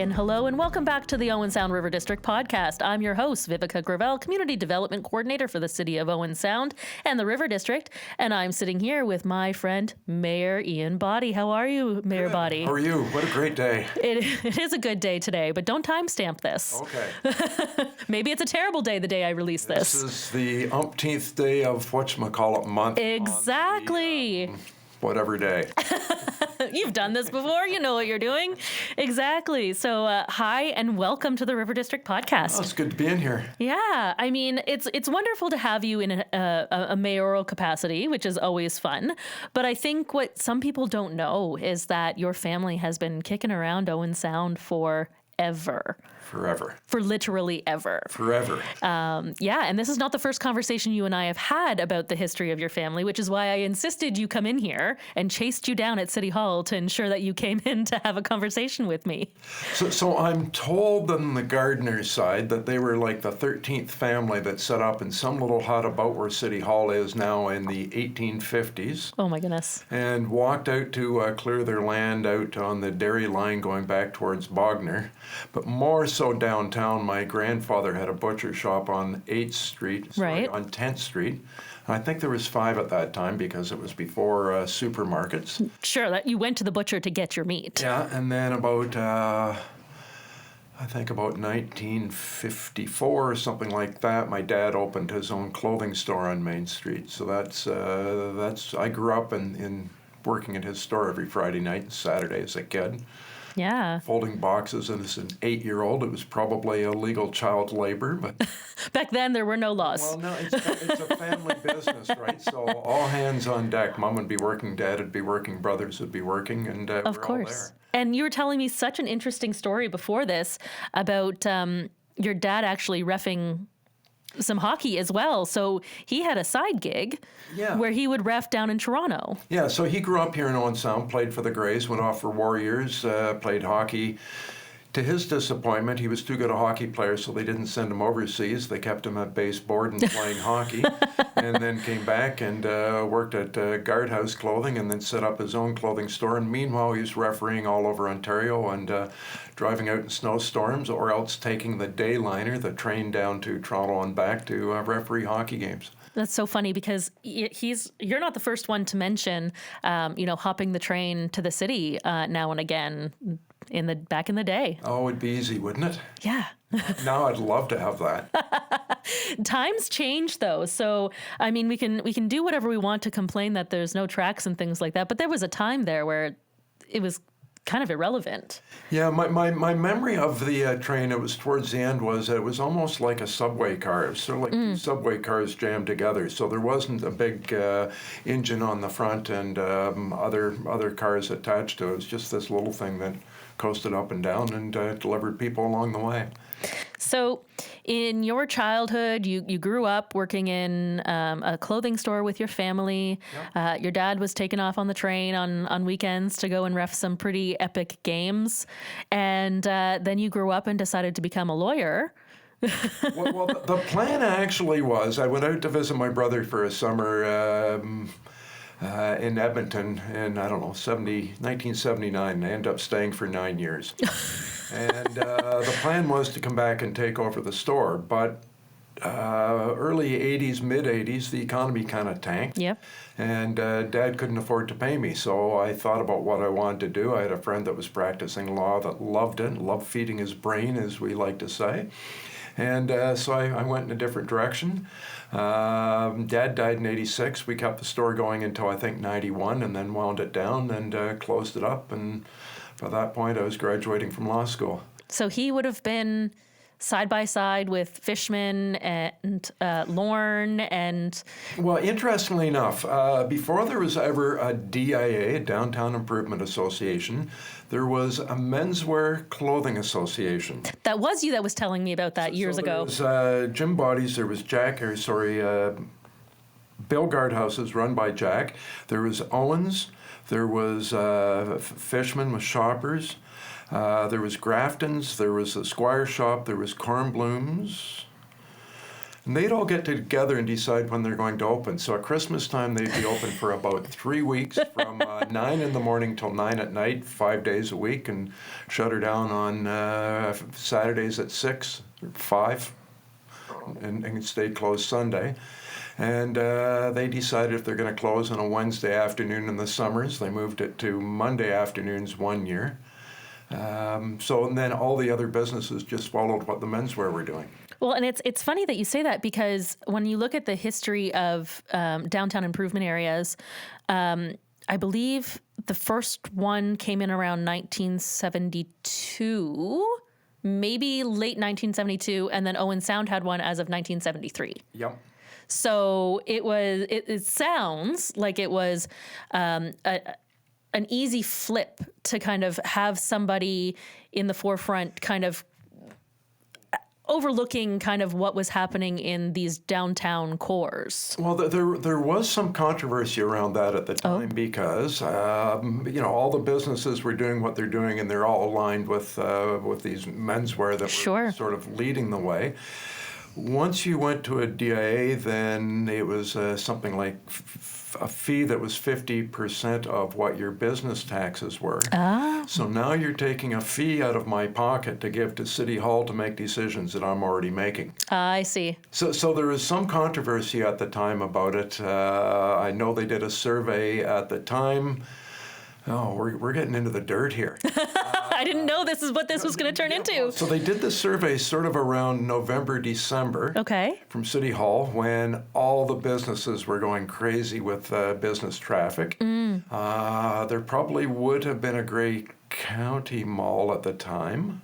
and hello, and welcome back to the Owen Sound River District podcast. I'm your host, Viveca Gravel, Community Development Coordinator for the City of Owen Sound and the River District, and I'm sitting here with my friend, Mayor Ian Boddy. How are you, Mayor Boddy? How are you? What a great day. It is a good day today, but don't timestamp this. Okay. Maybe it's a terrible day the day I release this. This is the umpteenth day of whatchamacallit month. Exactly. Whatever day. You've done this before. You know what you're doing. Exactly. So hi and welcome to the River District podcast. Oh, it's good to be in here. Yeah. I mean, it's wonderful to have you in a mayoral capacity, which is always fun. But I think what some people don't know is that your family has been kicking around Owen Sound for ever. Forever. For literally ever. Forever. Yeah, and this is not the first conversation you and I have had about the history of your family, which is why I insisted you come in here and chased you down at City Hall to ensure that you came in to have a conversation with me. So I'm told on the gardener's side that they were like the 13th family that set up in some little hut about where City Hall is now in the 1850s. Oh my goodness. And walked out to clear their land out on the dairy line going back towards Bognor. But more so downtown, my grandfather had a butcher shop on 8th Street, on 10th Street. I think there was 5 at that time because it was before supermarkets. Sure, that you went to the butcher to get your meat. Yeah, and then about 1954 or something like that, my dad opened his own clothing store on Main Street. So that's I grew up in working at his store every Friday night and Saturday as a kid. Yeah. Folding boxes, and as an 8-year-old, it was probably illegal child labor. But back then, there were no laws. Well, no, it's a family business, right? So all hands on deck. Mom would be working, Dad would be working, brothers would be working, and of we're course. all there. And you were telling me such an interesting story before this about your dad actually reffing some hockey as well. So he had a side gig where he would ref down in Toronto. Yeah, so he grew up here in Owen Sound, played for the Greys, went off for Warriors, played hockey. To his disappointment, he was too good a hockey player, so they didn't send him overseas. They kept him at base board and playing hockey, and then came back and worked at Guardhouse Clothing and then set up his own clothing store. And meanwhile, he was refereeing all over Ontario and driving out in snowstorms or else taking the Dayliner, the train down to Toronto and back to referee hockey games. That's so funny because you're not the first one to mention, hopping the train to the city now and again back in the day. Oh, it'd be easy, wouldn't it? Yeah. Now I'd love to have that. Times change though. So, I mean, we can do whatever we want to complain that there's no tracks and things like that. But there was a time there where it was kind of irrelevant. Yeah, my memory of the train, it was towards the end, was it was almost like a subway car. It was sort of like two subway cars jammed together. So there wasn't a big engine on the front and other cars attached to it. It was just this little thing that coasted up and down and delivered people along the way. So in your childhood, you grew up working in a clothing store with your family. Yep. Your dad was taken off on the train on weekends to go and ref some pretty epic games. And then you grew up and decided to become a lawyer. Well, the plan actually was I went out to visit my brother for a summer in Edmonton in, 1979. I ended up staying for 9 years. And the plan was to come back and take over the store. But early 80s, mid 80s, the economy kind of tanked. Yep. And Dad couldn't afford to pay me. So I thought about what I wanted to do. I had a friend that was practicing law that loved it, loved feeding his brain, as we like to say. And so I went in a different direction. Dad died in 86. We kept the store going until I think 91 and then wound it down and closed it up. And by that point, I was graduating from law school. So he would have been side by side with Fishman and Lorne and... Well, interestingly enough, before there was ever a DIA, a Downtown Improvement Association, there was a menswear clothing association. That was you that was telling me about that years ago. There was Jim Boddy's, there was Bill Guardhouse's run by Jack. There was Owens, there was Fishman with Shoppers. There was Grafton's, there was the Squire Shop, there was Cornbloom's. And they'd all get together and decide when they're going to open. So at Christmas time, they'd be open for about 3 weeks, from 9 in the morning till 9 at night, 5 days a week, and shut her down on Saturdays at 6 or 5, and stay closed Sunday. And they decided if they're going to close on a Wednesday afternoon in the summers, they moved it to Monday afternoons one year. And then all the other businesses just followed what the menswear were doing. Well, and it's funny that you say that, because when you look at the history of downtown improvement areas, I believe the first one came in around 1972, maybe late 1972, and then Owen Sound had one as of 1973. Yep. So it sounds like it was an easy flip to kind of have somebody in the forefront kind of overlooking kind of what was happening in these downtown cores. Well, there was some controversy around that at the time, because all the businesses were doing what they're doing, and they're all aligned with these menswear that were sort of leading the way. Once you went to a DIA, then it was something like a fee that was 50% of what your business taxes were. So now you're taking a fee out of my pocket to give to City Hall to make decisions that I'm already making. I see. So there was some controversy at the time about it. I know they did a survey at the time. Oh, we're getting into the dirt here. I didn't know this is what this was going to turn into. So they did the survey sort of around November, December. Okay. From City Hall, when all the businesses were going crazy with business traffic. There probably would have been a Grey County Mall at the time.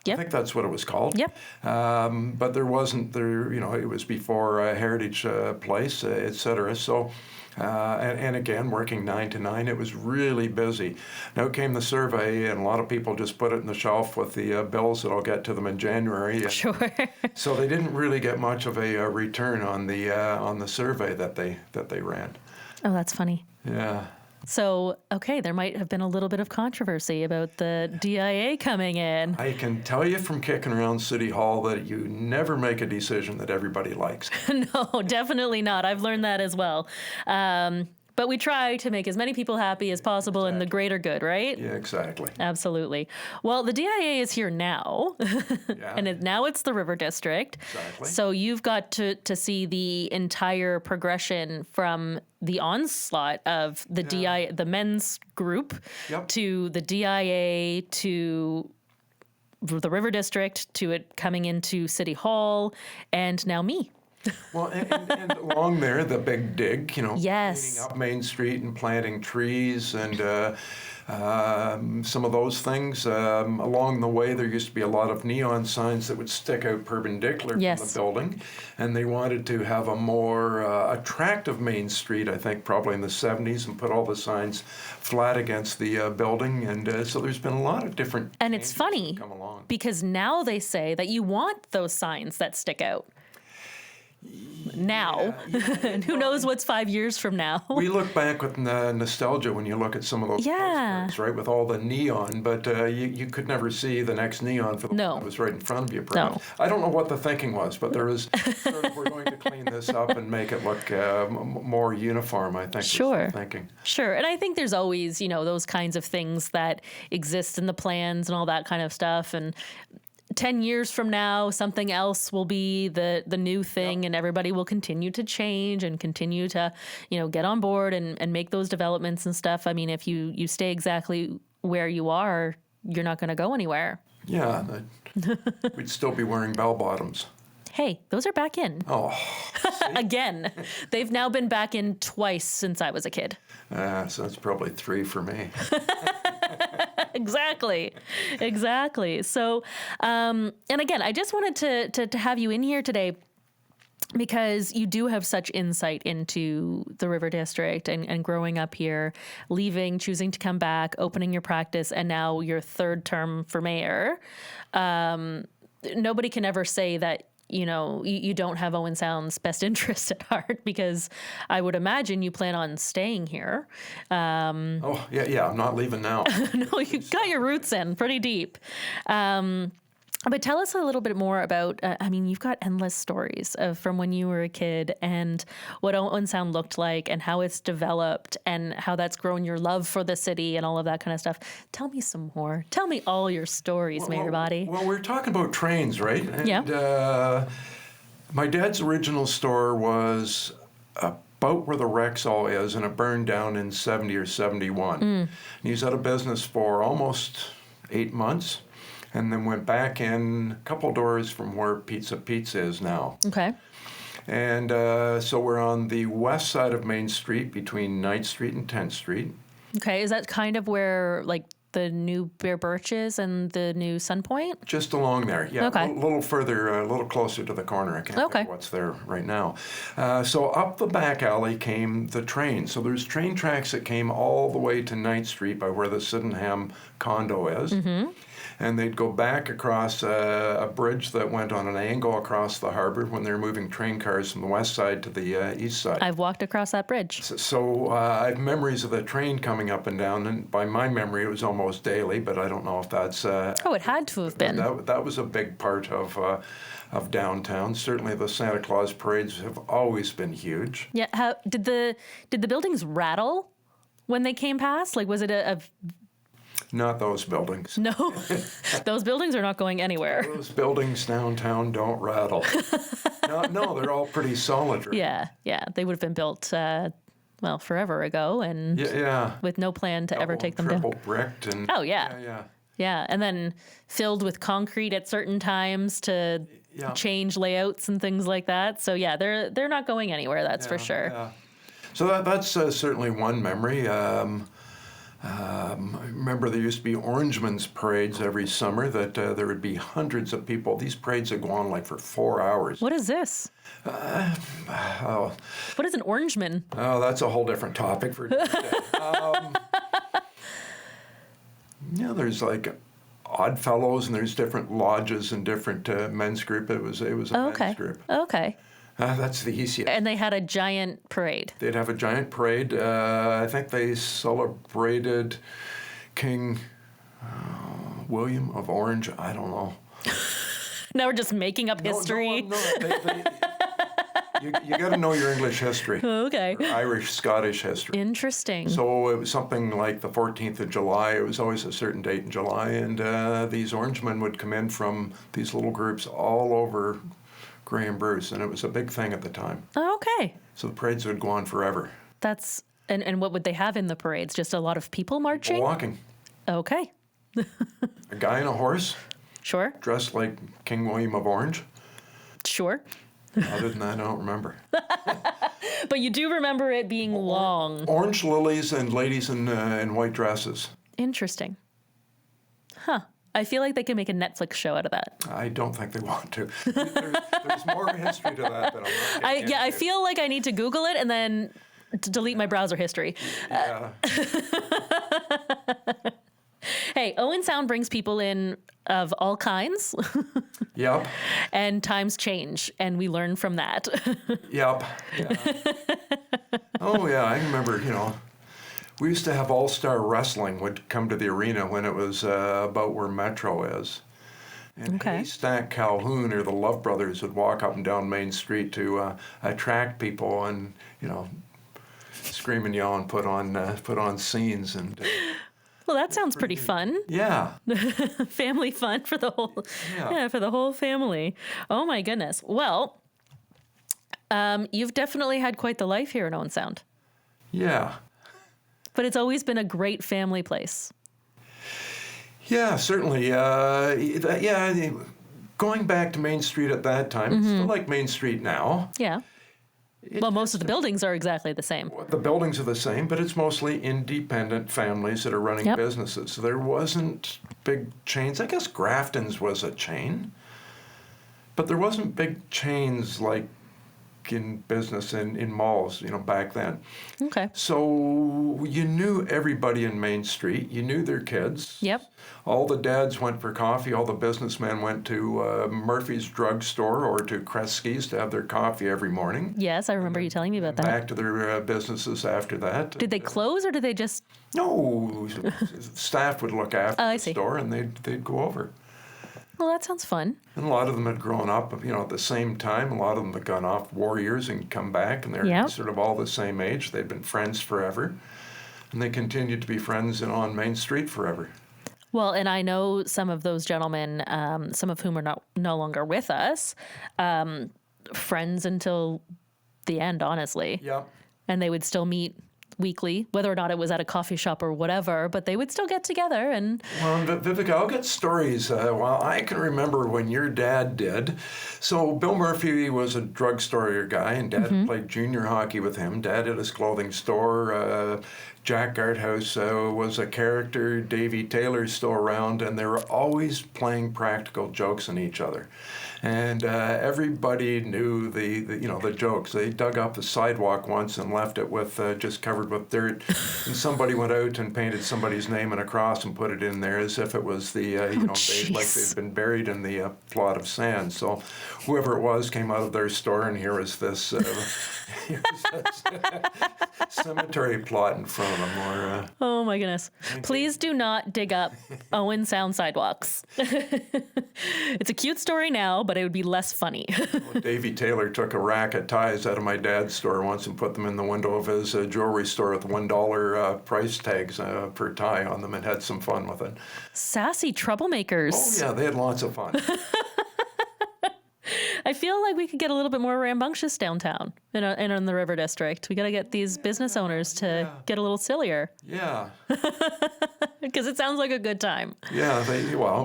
Yep. I think that's what it was called. Yep. But there wasn't, it was before Heritage Place, et cetera. So, and again, working 9 to 9, it was really busy. Now came the survey, and a lot of people just put it in the shelf with the bills that I'll get to them in January. Sure. So they didn't really get much of a return on the survey that they ran. Oh, that's funny. Yeah. So, okay, there might have been a little bit of controversy about the DIA coming in. I can tell you from kicking around City Hall that you never make a decision that everybody likes. No, definitely not. I've learned that as well. But we try to make as many people happy as possible in the greater good, right? Yeah, exactly. Absolutely. Well, the DIA is here now, Yeah. and now it's the River District. Exactly. So you've got to see the entire progression from the onslaught of the DIA, the men's group, Yep. to the DIA, to the River District, to it coming into City Hall, and now me. Well, and along there, the big dig, Yes. cleaning up Main Street and planting trees and some of those things. Along the way, there used to be a lot of neon signs that would stick out perpendicular from the building. And they wanted to have a more attractive Main Street, I think, probably in the 70s, and put all the signs flat against the building. And so there's been a lot of different And it's funny, come along. because now they say that you want those signs that stick out. Now, and who knows what's 5 years from now? We look back with nostalgia when you look at some of those postcards, right, with all the neon, but you could never see the next neon for the one that was right in front of you. Perhaps. No. I don't know what the thinking was, but there was sort of, we're going to clean this up and make it look more uniform, I think. Sure. Was the thinking. Sure. And I think there's always, those kinds of things that exist in the plans and all that kind of stuff. And 10 years from now, something else will be the new thing, and everybody will continue to change and continue to, get on board and make those developments and stuff. I mean, if you stay exactly where you are, you're not going to go anywhere. Yeah, we'd still be wearing bell bottoms. Hey, those are back in. Oh, Again, they've now been back in twice since I was a kid. so that's probably 3 for me. Exactly. So, and again, I just wanted to have you in here today because you do have such insight into the River District and growing up here, leaving, choosing to come back, opening your practice, and now your third term for mayor. Nobody can ever say that you don't have Owen Sound's best interest at heart, because I would imagine you plan on staying here. Oh, yeah, I'm not leaving now. No, you've got your roots in pretty deep. But tell us a little bit more about, you've got endless stories from when you were a kid and what Owen Sound looked like and how it's developed and how that's grown your love for the city and all of that kind of stuff. Tell me some more. Tell me all your stories, Mayor Boddy. Well, we're talking about trains, right? And, yeah. My dad's original store was about where the Rexall is, and it burned down in 70 or 71. And he's out of business for almost 8 months. And then went back in a couple doors from where Pizza is now. Okay. And so we're on the west side of Main Street between 9th Street and 10th Street. Okay. Is that kind of where, like, the new Bear Birch is and the new Sun Point? Just along there, yeah. Okay. A little further, a little closer to the corner. I can't think what's there right now. So up the back alley came the train. So there's train tracks that came all the way to 9th Street by where the Sydenham condo is. Mm-hmm. And they'd go back across a bridge that went on an angle across the harbor when they were moving train cars from the west side to the east side. I've walked across that bridge. So I have memories of the train coming up and down, and by my memory, it was almost daily, but I don't know if that's... it had to have been. That was a big part of downtown. Certainly the Santa Claus parades have always been huge. Yeah. How did the buildings rattle when they came past? Like, was it a Not those buildings. No, those buildings are not going anywhere. Those buildings downtown don't rattle. No, they're all pretty solid. Right? Yeah. They would have been built, forever ago, and with no plan to ever take them down. Triple bricked and. Oh yeah. Yeah, and then filled with concrete at certain times to change layouts and things like that. So yeah, they're not going anywhere. That's for sure. Yeah. So that's certainly one memory. I remember there used to be Orangeman's parades every summer that there would be hundreds of people. These parades would go on like for 4 hours. What is this? What is an Orangeman? Oh, that's a whole different topic for today. There's like Odd Fellows, and there's different lodges and different men's group. It was a men's group. Okay. That's the easiest. And they had a giant parade. They'd have a giant parade. I think they celebrated King William of Orange. I don't know. Now we're just making up history. No. You got to know your English history. Okay. Or Irish, Scottish history. Interesting. So it was something like the 14th of July. It was always a certain date in July. And these Orangemen would come in from these little groups all over Grey and Bruce, and it was a big thing at the time. Oh, okay. So the parades would go on forever. That's and what would they have in the parades? Just a lot of people marching? People walking. Okay. A guy on a horse. Sure. Dressed like King William of Orange. Sure. Other than that, I don't remember. But you do remember it being long. Orange lilies and ladies in white dresses. Interesting. Huh. I feel like they can make a Netflix show out of that. I don't think they want to. There's more history to that than I'm not getting into. I feel like I need to Google it and then to delete my browser history. Yeah. Hey, Owen Sound brings people in of all kinds. Yep. And times change, and we learn from that. Yep. Yeah. Oh, yeah, I remember, we used to have All-Star Wrestling would come to the arena when it was about where Metro is. And Haystack Calhoun or the Love Brothers would walk up and down Main Street to attract people and, scream and yell and put on scenes. And well, that sounds pretty fun. Yeah. Family fun for the whole for the whole family. Oh my goodness. Well, you've definitely had quite the life here in Owen Sound. Yeah. But it's always been a great family place. Yeah, certainly. Going back to Main Street at that time, it's still like Main Street now. Yeah. Well, most of the buildings are exactly the same. The buildings are the same, but it's mostly independent families that are running businesses. So there wasn't big chains. I guess Grafton's was a chain, but there wasn't big chains like in business in malls, back then. Okay. So you knew everybody in Main Street. You knew their kids. Yep. All the dads went for coffee. All the businessmen went to Murphy's drugstore or to Kresge's to have their coffee every morning. Yes, I remember you telling me about that. Back to their businesses after that. Did they close or did they just... No, staff would look after the store and they'd go over. Well, that sounds fun. And a lot of them had grown up, at the same time. A lot of them had gone off war years and come back, and they're Yep. sort of all the same age. They'd been friends forever, and they continued to be friends on Main Street forever. Well, and I know some of those gentlemen, some of whom are no longer with us, friends until the end, honestly. Yeah. And they would still meet weekly, whether or not it was at a coffee shop or whatever, but they would still get together. And Well, Viveca, I'll get stories. Well, I can remember when your dad did. So Bill Murphy was a drugstore guy, and Dad played junior hockey with him. Dad had his clothing store. Jack Arthouse was a character. Davy Taylor's still around, and they were always playing practical jokes on each other. And everybody knew the jokes. They dug up the sidewalk once and left it with just covered with dirt, and somebody went out and painted somebody's name and a cross and put it in there as if it was like they'd been buried in the plot of sand. So whoever it was came out of their store, and here was this cemetery plot in front of them. oh my goodness. Please do not dig up Owen Sound sidewalks. It's a cute story now, but it would be less funny. Davy Taylor took a rack of ties out of my dad's store once and put them in the window of his jewelry store with $1 price tags per tie on them, and had some fun with it. Sassy troublemakers. Oh yeah, they had lots of fun. I feel like we could get a little bit more rambunctious downtown in the River District. We got to get these business owners to get a little sillier. Yeah. Because it sounds like a good time. Yeah,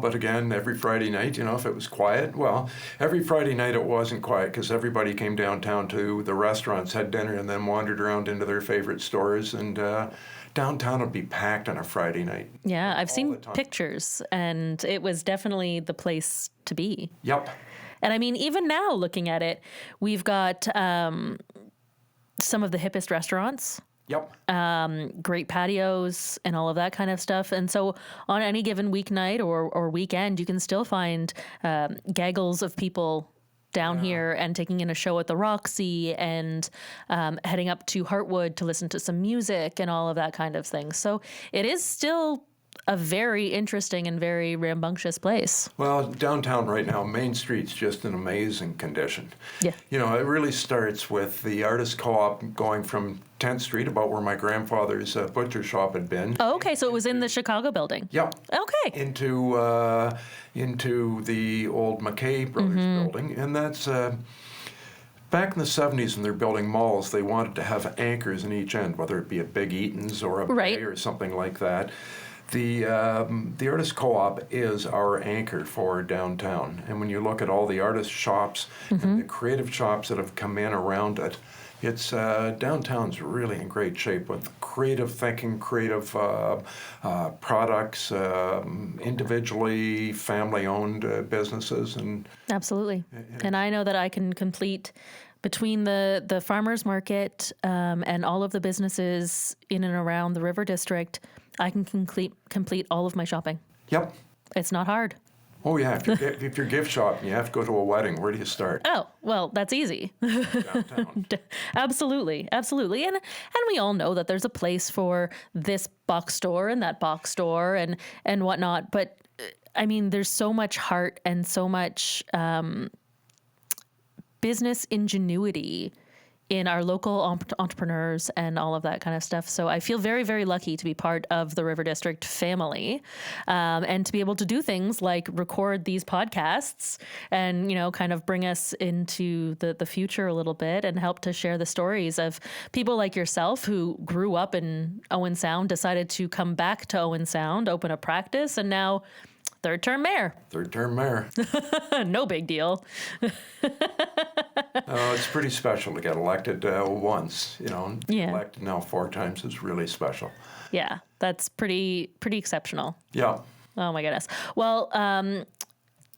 but again, every Friday night, if it was quiet, every Friday night it wasn't quiet because everybody came downtown to the restaurants, had dinner, and then wandered around into their favorite stores, and downtown would be packed on a Friday night. Yeah, I've seen pictures, and it was definitely the place to be. Yep. And I mean, even now, looking at it, we've got some of the hippest restaurants. Yep. Great patios and all of that kind of stuff. And so on any given weeknight or weekend, you can still find gaggles of people down here and taking in a show at the Roxy and heading up to Heartwood to listen to some music and all of that kind of thing. So it is still a very interesting and very rambunctious place. Well, downtown right now, Main Street's just in amazing condition. Yeah. It really starts with the Artist Co-op going from 10th Street, about where my grandfather's butcher shop had been. Oh, okay. So it was in the Chicago building. Yep. Okay. Into the old McKay Brothers building, and that's back in the 70s when they're building malls. They wanted to have anchors in each end, whether it be a Big Eaton's or a Bay or something like that. The Artist Co-op is our anchor for downtown, and when you look at all the artist shops and the creative shops that have come in around it, it's downtown's really in great shape with creative thinking, creative products, individually family-owned businesses, and absolutely. And I know that I can complete between the farmers market and all of the businesses in and around the River District. I can complete all of my shopping. Yep. It's not hard. Oh yeah, if you're gift shopping, you have to go to a wedding. Where do you start? Oh, well, that's easy. Downtown. Absolutely. And we all know that there's a place for this box store and that box store and whatnot. But I mean, there's so much heart and so much business ingenuity in our local entrepreneurs and all of that kind of stuff. So I feel very, very lucky to be part of the River District family and to be able to do things like record these podcasts and, kind of bring us into the future a little bit and help to share the stories of people like yourself who grew up in Owen Sound, decided to come back to Owen Sound, open a practice, and now third-term mayor. Third-term mayor. No big deal. It's pretty special to get elected once, Elected now 4 times is really special. Yeah, that's pretty exceptional. Yeah. Oh my goodness. Well,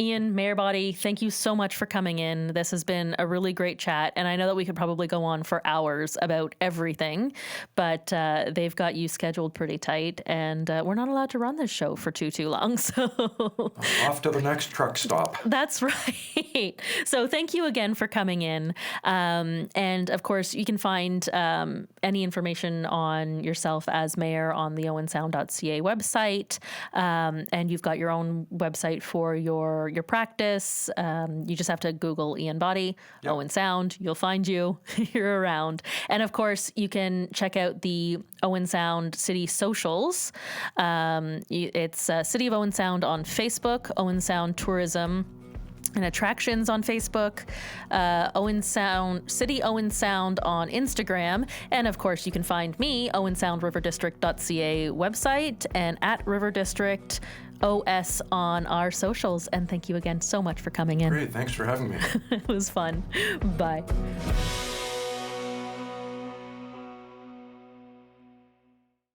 Ian, Mayor Boddy, thank you so much for coming in. This has been a really great chat, and I know that we could probably go on for hours about everything, but they've got you scheduled pretty tight, and we're not allowed to run this show for too long, so... Off to the next truck stop. That's right. So thank you again for coming in, and of course, you can find any information on yourself as mayor on the owensound.ca website, and you've got your own website for your your practice, you just have to Google Ian Boddy, Owen Sound. You'll find you. You're around. And of course, you can check out the Owen Sound City socials. It's City of Owen Sound on Facebook, Owen Sound Tourism and Attractions on Facebook, City Owen Sound on Instagram, and of course you can find me, owensoundriverdistrict.ca website, and at River District OS on our socials. And thank you again so much for coming in. Great, thanks for having me. It was fun. Bye.